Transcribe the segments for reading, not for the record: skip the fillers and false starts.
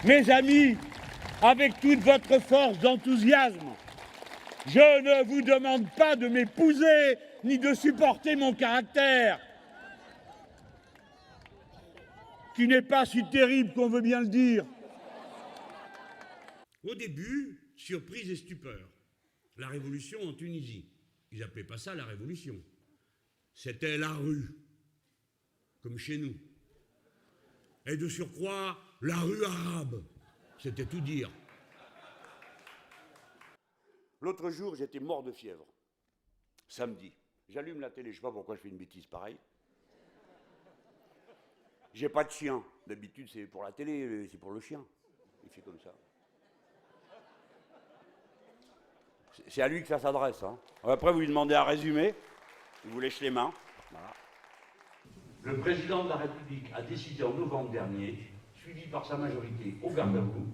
Mes amis, avec toute votre force d'enthousiasme, je ne vous demande pas de m'épouser ni de supporter mon caractère, qui n'est pas si terrible qu'on veut bien le dire. Au début, surprise et stupeur. La révolution en Tunisie. Ils n'appelaient pas ça la révolution. C'était la rue, comme chez nous. Et de surcroît, la rue arabe. C'était tout dire. L'autre jour, j'étais mort de fièvre. Samedi. J'allume la télé, je ne sais pas pourquoi je fais une bêtise pareille. J'ai pas de chien. D'habitude, c'est pour la télé, c'est pour le chien. Il fait comme ça. C'est à lui que ça s'adresse. Hein. Après, vous lui demandez un résumé, il vous lèche les mains. Voilà. Le président de la République a décidé en novembre dernier, suivi par sa majorité au garde à vous,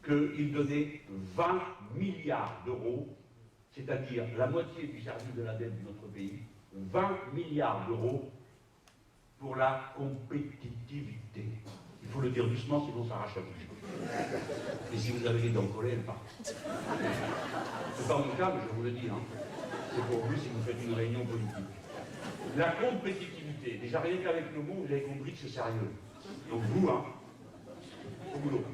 qu'il donnait 20 milliards d'euros, c'est-à-dire la moitié du service de la dette de notre pays, 20 milliards d'euros pour la compétitivité. Il faut le dire doucement, sinon ça arrache la bouche. Et si vous avez les dents collées, elles partent. C'est pas mon cas, mais je vous le dis. Hein. C'est pour vous si vous faites une réunion politique. La compétitivité, déjà rien qu'avec le mot, vous avez compris que c'est sérieux. Donc vous, hein, au boulot.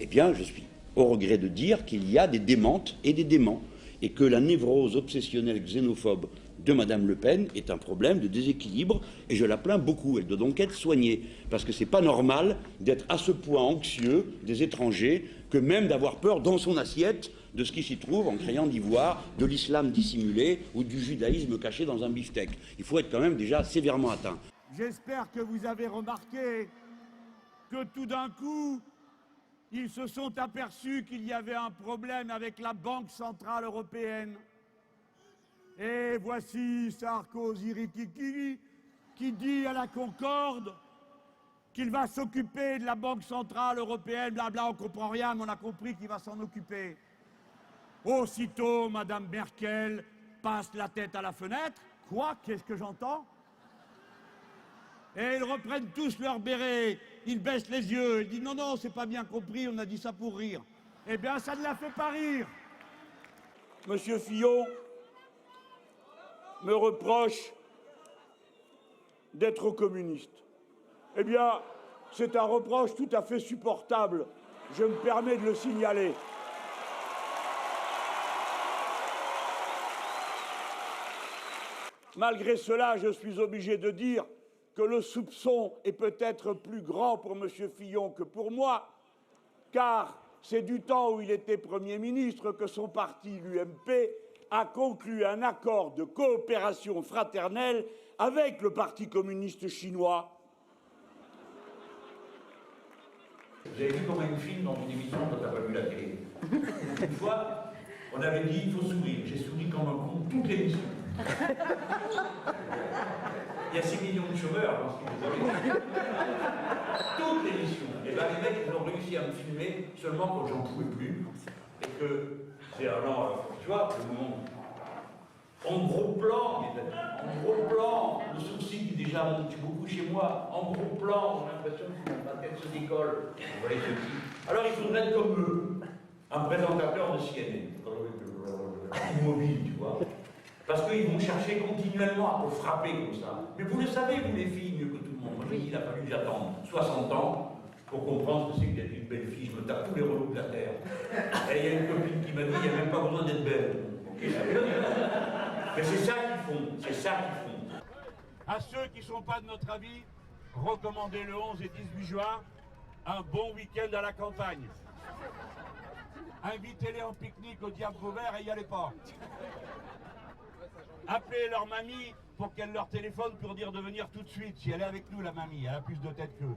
Eh bien, je suis au regret de dire qu'il y a des démentes et des déments, et que la névrose obsessionnelle xénophobe de Madame Le Pen est un problème de déséquilibre, et je la plains beaucoup. Elle doit donc être soignée, parce que c'est pas normal d'être à ce point anxieux des étrangers, que même d'avoir peur dans son assiette de ce qui s'y trouve en crayant d'ivoire, de l'islam dissimulé ou du judaïsme caché dans un beefsteak. Il faut être quand même déjà sévèrement atteint. J'espère que vous avez remarqué que tout d'un coup, ils se sont aperçus qu'il y avait un problème avec la Banque Centrale Européenne. Et voici Sarkozy Rikiki qui dit à la Concorde qu'il va s'occuper de la Banque Centrale Européenne, blabla, on comprend rien, mais on a compris qu'il va s'en occuper. Aussitôt, Madame Merkel passe la tête à la fenêtre. Quoi? Qu'est-ce que j'entends? Et ils reprennent tous leur béret, ils baissent les yeux, ils disent non, non, c'est pas bien compris, on a dit ça pour rire. Eh bien, ça ne la fait pas rire. Monsieur Fillon me reproche d'être communiste. Eh bien, c'est un reproche tout à fait supportable. Je me permets de le signaler. Malgré cela, je suis obligé de dire que le soupçon est peut-être plus grand pour M. Fillon que pour moi, car c'est du temps où il était Premier ministre que son parti, l'UMP, a conclu un accord de coopération fraternelle avec le Parti communiste chinois. Vous avez vu comment une filme dans une émission quand t'as pas vu la télé. Une fois, on avait dit il faut sourire. J'ai souri comme un con toute l'émission. Il y a 6 millions de chômeurs dans ce qu'ils vous avez. Toute l'émission. Et bien les mecs, ils ont réussi à me filmer seulement quand j'en pouvais plus. Et que c'est alors, tu vois, le monde. En gros plan, le sourcil qui déjà monte beaucoup chez moi, en gros plan, j'ai l'impression que ma tête se décolle. Vous voyez ceci. Alors il faudrait être comme eux, un présentateur de CNN, immobile, tu vois. Parce qu'ils vont chercher continuellement à te frapper comme ça. Mais vous le savez, vous les filles, mieux que tout le monde. Moi, j'ai dit, il a fallu que j'attende 60 ans pour comprendre ce que c'est que d'être une belle fille. Je me tape tous les relous de la terre. Et il y a une copine qui m'a dit, il n'y a même pas besoin d'être belle. Okay, mais c'est ça qu'ils font, c'est ça qu'ils font. À ceux qui ne sont pas de notre avis, recommandez le 11 et 18 juin un bon week-end à la campagne. Invitez-les en pique-nique au Diable Vauvert et y allez pas. Appelez leur mamie pour qu'elle leur téléphone pour dire de venir tout de suite. Si elle est avec nous, la mamie, elle a plus de tête qu'eux.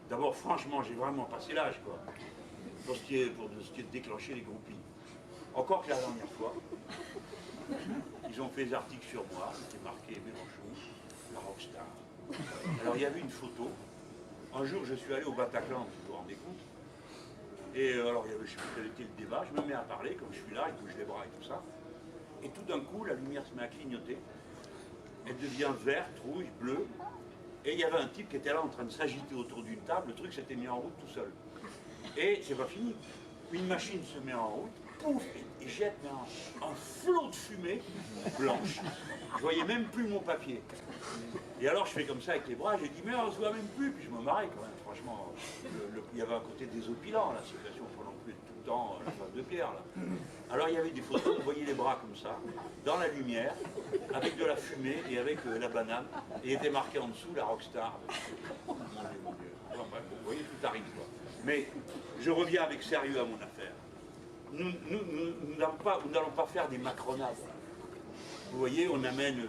D'abord, franchement, j'ai vraiment passé l'âge, quoi. Pour ce qui est de déclencher les groupies. Encore que la dernière fois, ils ont fait des articles sur moi, c'était marqué Mélenchon, la rockstar. Alors il y avait une photo. Un jour, je suis allé au Bataclan, vous vous rendez compte. Et alors, je ne sais plus quel était le débat, je me mets à parler, comme je suis là, je bouge les bras et tout ça. Et tout d'un coup, la lumière se met à clignoter. Elle devient verte, rouge, bleue. Et il y avait un type qui était là en train de s'agiter autour d'une table. Le truc s'était mis en route tout seul. Et c'est pas fini. Une machine se met en route, pouf, et jette un flot de fumée blanche. Je voyais même plus mon papier. Et alors je fais comme ça avec les bras, j'ai dit mais on se voit même plus, puis je me marrais quand même, franchement. Il y avait à côté des opilants, la situation, il faut non plus tout le temps la face de pierre là. Alors il y avait des photos, on voyait les bras comme ça, dans la lumière, avec de la fumée et avec la banane, et il était marqué en dessous la rockstar. Mon Dieu, mon Dieu. Enfin, bref, vous voyez, tout arrive quoi. Mais je reviens avec sérieux à mon affaire. Nous n'allons pas faire des macronades. Vous voyez, on amène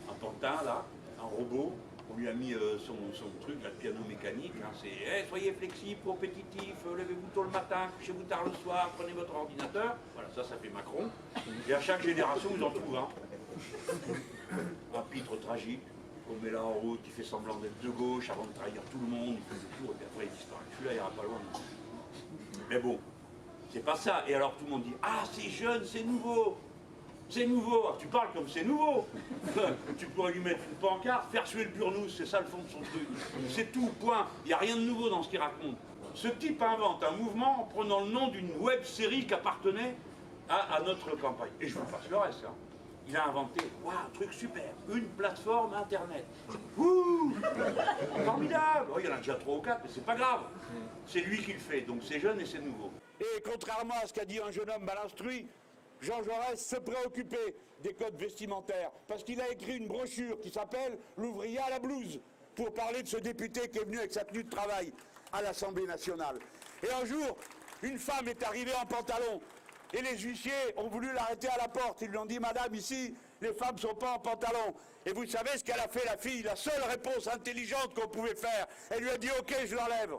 un pantin là, un robot, on lui a mis son truc, là, le piano mécanique, hein, c'est hey, soyez flexible, compétitif, levez-vous tôt le matin, couchez-vous tard le soir, prenez votre ordinateur. Voilà, ça fait Macron. Et à chaque génération, vous en trouvez un. Un pitre tragique, qu'on met là en route, qui fait semblant d'être de gauche avant de trahir tout le monde, il fait le tour et puis après il disparaît. Celui-là, il ira pas loin. Mais bon, c'est pas ça. Et alors tout le monde dit ah, c'est jeune, c'est nouveau. C'est nouveau, alors, tu parles comme c'est nouveau. Tu pourrais lui mettre une pancarte, faire suer le burnous, c'est ça le fond de son truc. C'est tout, point. Il n'y a rien de nouveau dans ce qu'il raconte. Ce type invente un mouvement en prenant le nom d'une web série qui appartenait à notre campagne. Et je vous passe le reste. Hein. Il a inventé, waouh, truc super, une plateforme internet. Ouh, formidable. Oh, il y en a déjà 3 ou 4, mais c'est pas grave. C'est lui qui le fait, donc c'est jeune et c'est nouveau. Et contrairement à ce qu'a dit un jeune homme mal instruit, Jean Jaurès se préoccupait des codes vestimentaires, parce qu'il a écrit une brochure qui s'appelle « L'ouvrier à la blouse », pour parler de ce député qui est venu avec sa tenue de travail à l'Assemblée nationale. Et un jour, une femme est arrivée en pantalon, et les huissiers ont voulu l'arrêter à la porte. Ils lui ont dit « Madame, ici, les femmes ne sont pas en pantalon ». Et vous savez ce qu'elle a fait, la fille? La seule réponse intelligente qu'on pouvait faire, elle lui a dit « Ok, je l'enlève ».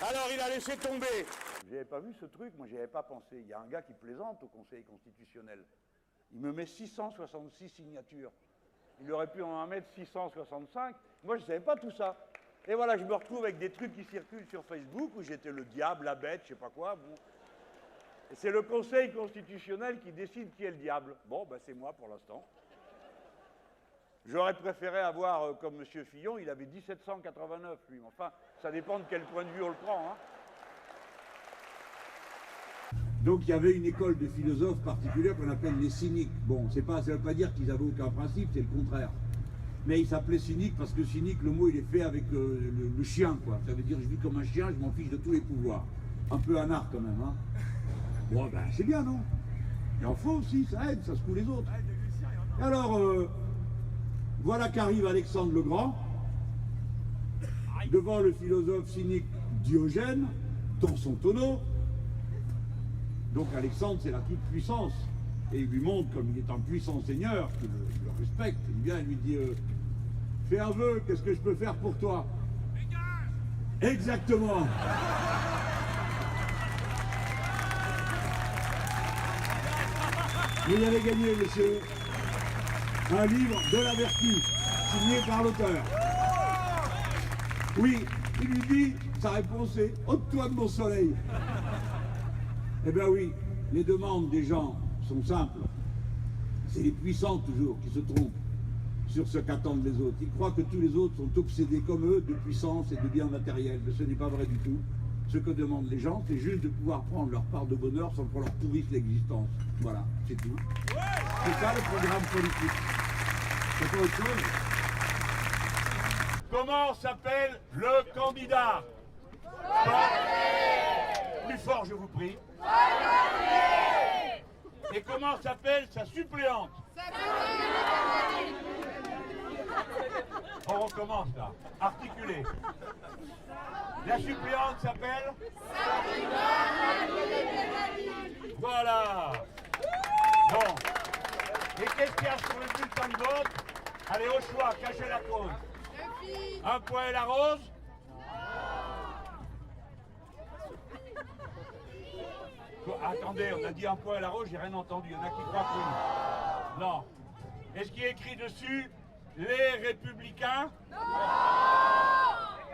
Alors il a laissé tomber. Je n'avais pas vu ce truc, moi j'y avais pas pensé. Il y a un gars qui plaisante au Conseil constitutionnel. Il me met 666 signatures. Il aurait pu en mettre 665. Moi je ne savais pas tout ça. Et voilà, je me retrouve avec des trucs qui circulent sur Facebook où j'étais le diable, la bête, je sais pas quoi. Bon. Et c'est le Conseil constitutionnel qui décide qui est le diable. Bon, ben c'est moi pour l'instant. J'aurais préféré avoir, comme M. Fillon, il avait 1789, lui. Enfin, ça dépend de quel point de vue on le prend. Hein. Donc il y avait une école de philosophes particulière qu'on appelle les cyniques. Bon, ça ne veut pas dire qu'ils avaient aucun principe, c'est le contraire. Mais ils s'appelaient cyniques parce que cynique, le mot il est fait avec le chien, quoi. Ça veut dire je vis comme un chien, je m'en fiche de tous les pouvoirs. Un peu anard quand même, hein. Bon, ben c'est bien, non? Il en faut aussi, ça aide, ça secoue les autres. Et alors, voilà qu'arrive Alexandre le Grand, devant le philosophe cynique Diogène, dans son tonneau. Donc Alexandre, c'est la toute-puissance. Et il lui montre, comme il est un puissant seigneur, qu'il le respecte. Il vient et lui dit fais un vœu, qu'est-ce que je peux faire pour toi? Exactement. Vous avez gagné, monsieur, un livre de la vertu, signé par l'auteur. Oui, il lui dit, sa réponse est « ôte-toi de mon soleil ». Eh bien oui, les demandes des gens sont simples. C'est les puissants toujours qui se trompent sur ce qu'attendent les autres. Ils croient que tous les autres sont obsédés comme eux de puissance et de biens matériels. Mais ce n'est pas vrai du tout. Ce que demandent les gens, c'est juste de pouvoir prendre leur part de bonheur sans qu'on leur pourrisse l'existence. Voilà, c'est tout. C'est ça le programme politique. C'est pas autre chose. Comment s'appelle le candidat? Plus fort, je vous prie. Et comment s'appelle sa suppléante? On recommence là. Articulé. La suppléante s'appelle? Voilà. Bon. Et qu'est-ce qu'il y a sur le bulletin de vote? Allez, au choix, cachez la cause. Un point et la rose? Attendez, on a dit un point à la rose, j'ai rien entendu. Il y en a qui croient que oui. Non. Est-ce qu'il est écrit dessus les Républicains? Non.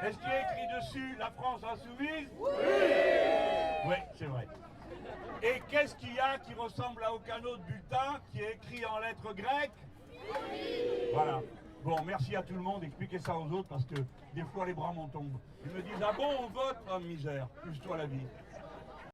Est-ce qu'il est écrit dessus la France Insoumise? Oui. Oui, c'est vrai. Et qu'est-ce qu'il y a qui ressemble à aucun autre bulletin qui est écrit en lettres grecques? Oui. Voilà. Bon, merci à tout le monde, expliquez ça aux autres parce que des fois les bras m'en tombent. Ils me disent, ah bon, on vote, oh misère, plus toi la vie.